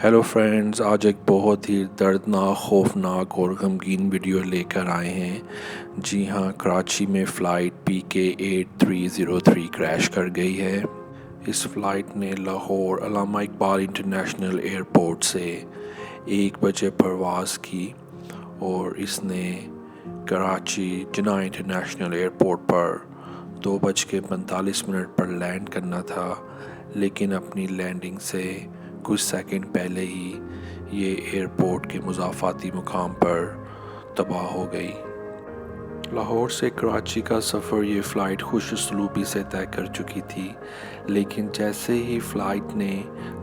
Hello friends, आज एक बहुत ही दर्दनाक, खौफनाक और गमगीन वीडियो लेकर आए हैं। जी हाँ, कराची में फ़्लाइट PK8303 क्रैश कर गई है। इस फ़्लाइट ने लाहौर अल्लामा इकबाल इंटरनेशनल एयरपोर्ट से 1 बजे परवाज़ की और इसने कराची जिन्ना इंटरनेशनल एयरपोर्ट पर 2:45 पर लैंड करना था, लेकिन अपनी लैंडिंग से कुछ सेकंड पहले ही ये एयरपोर्ट के मुज़ाफ़ाती मुकाम पर तबाह हो गई। लाहौर से कराची का सफ़र ये फ़्लाइट खुश उसलूबी से तय कर चुकी थी, लेकिन जैसे ही फ़्लाइट ने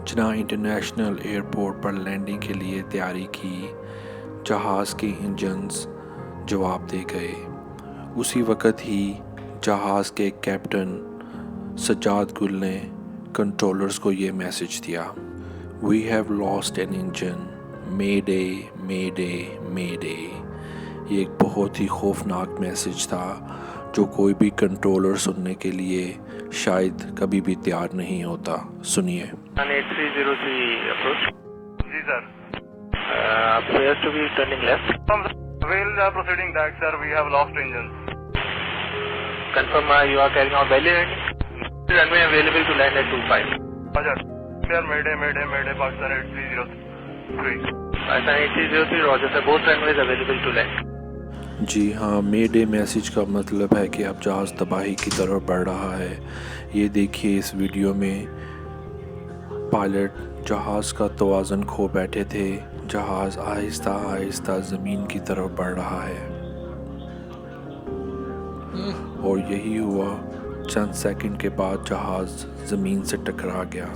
जिन्ना इंटरनेशनल एयरपोर्ट पर लैंडिंग के लिए तैयारी की, जहाज़ के इंजन्स जवाब दे गए। उसी वक़्त ही जहाज़ के कैप्टन सज्जाद गुल ने कंट्रोलर्स को ये मैसेज दिया, We have lost an engine, Mayday, Mayday, Mayday। ये एक बहुत ही खौफनाक मैसेज था जो कोई भी कंट्रोलर सुनने के लिए शायद कभी भी तैयार नहीं होता। सुनिए। 8303 approach. जी sir. Appears to be turning left. We'll proceeding that sir. We have lost engines. Confirm you are carrying out belly landing. Runway available to land at 25. Roger. Clear. Mayday, Mayday, Mayday. Pakistan 8303. Pakistan 8303. Roger sir. Both runways available to land. जी हाँ, मेडे message का मतलब है कि अब जहाज़ तबाही की तरफ बढ़ रहा है। ये देखिए, इस वीडियो में पायलट जहाज़ का तवाज़ुन खो बैठे थे। जहाज़ आहिस्ता आहिस्ता ज़मीन की तरफ बढ़ रहा है और यही हुआ। चंद सेकंड के बाद जहाज़ ज़मीन से टकरा गया।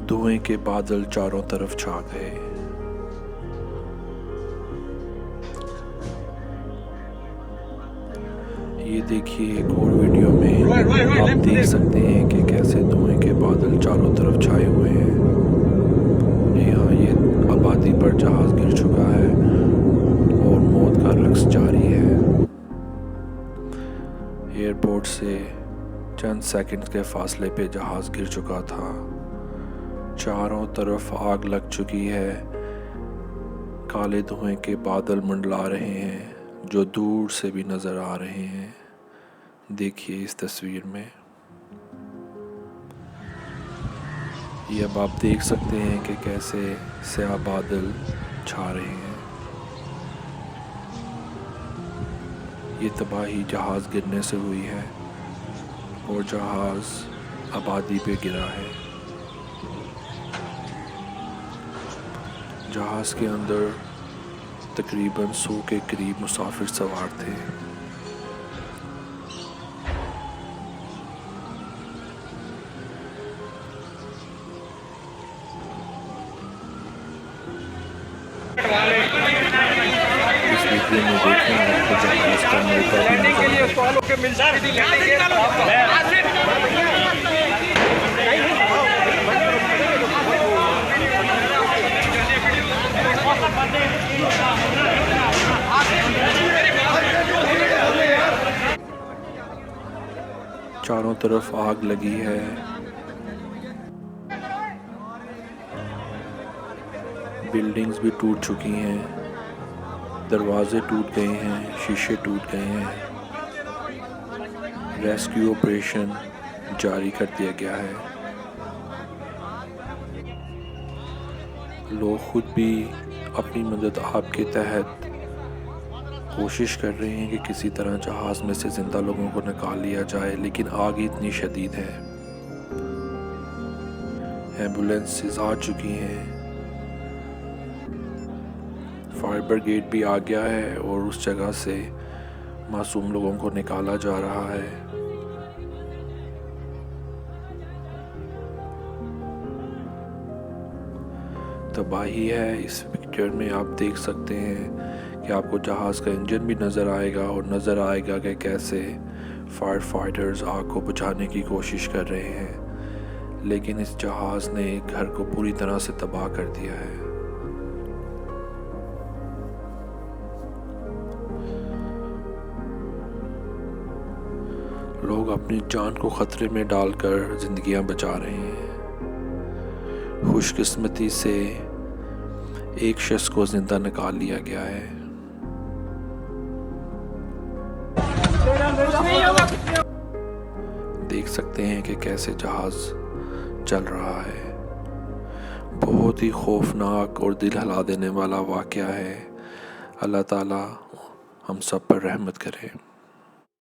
धुएं के बादल चारों तरफ छा गए। ये देखिए, एक और वीडियो में आप देख सकते हैं कि कैसे धुएं के बादल चारों तरफ छाए हुए हैं। यहाँ ये आबादी पर जहाज़ गिर चुका है और मौत का रक्स जारी है। एयरपोर्ट से चंद सेकंड के फासले पे जहाज़ गिर चुका था। चारों तरफ आग लग चुकी है। काले धुएं के बादल मंडला रहे हैं जो दूर से भी नज़र आ रहे हैं। देखिए इस तस्वीर में, ये अब आप देख सकते हैं कि कैसे स्याह बादल छा रहे हैं। ये तबाही जहाज़ गिरने से हुई है और जहाज़ आबादी पे गिरा है। जहाज़ के अंदर तकरीबन 100 के करीब मुसाफिर सवार थे। इस वीडियो में देखें आपको जहाज़ का मौका भी नजर चारों तरफ आग लगी है। बिल्डिंग्स भी टूट चुकी हैं, दरवाजे टूट गए हैं, शीशे टूट गए हैं। रेस्क्यू ऑपरेशन जारी कर दिया गया है। लोग खुद भी अपनी मदद आपके तहत कोशिश कर रहे हैं कि किसी तरह जहाज़ में से ज़िंदा लोगों को निकाल लिया जाए, लेकिन आग इतनी शदीद है। एम्बुलेंसेस आ चुकी हैं, फायर ब्रिगेड भी आ गया है और उस जगह से मासूम लोगों को निकाला जा रहा है। तबाही है। इस पिक्चर में आप देख सकते हैं कि आपको जहाज़ का इंजन भी नज़र आएगा और नज़र आएगा कि कैसे फायर फाइटर्स आग को बुझाने की कोशिश कर रहे हैं, लेकिन इस जहाज़ ने घर को पूरी तरह से तबाह कर दिया है। लोग अपनी जान को ख़तरे में डालकर ज़िंदगियां बचा रहे हैं। खुशकिस्मती से एक शख्स को ज़िंदा निकाल लिया गया है। देख सकते हैं कि कैसे जहाज़ चल रहा है। बहुत ही खौफनाक और दिल हिला देने वाला वाक़या है। अल्लाह ताला हम सब पर रहमत करे।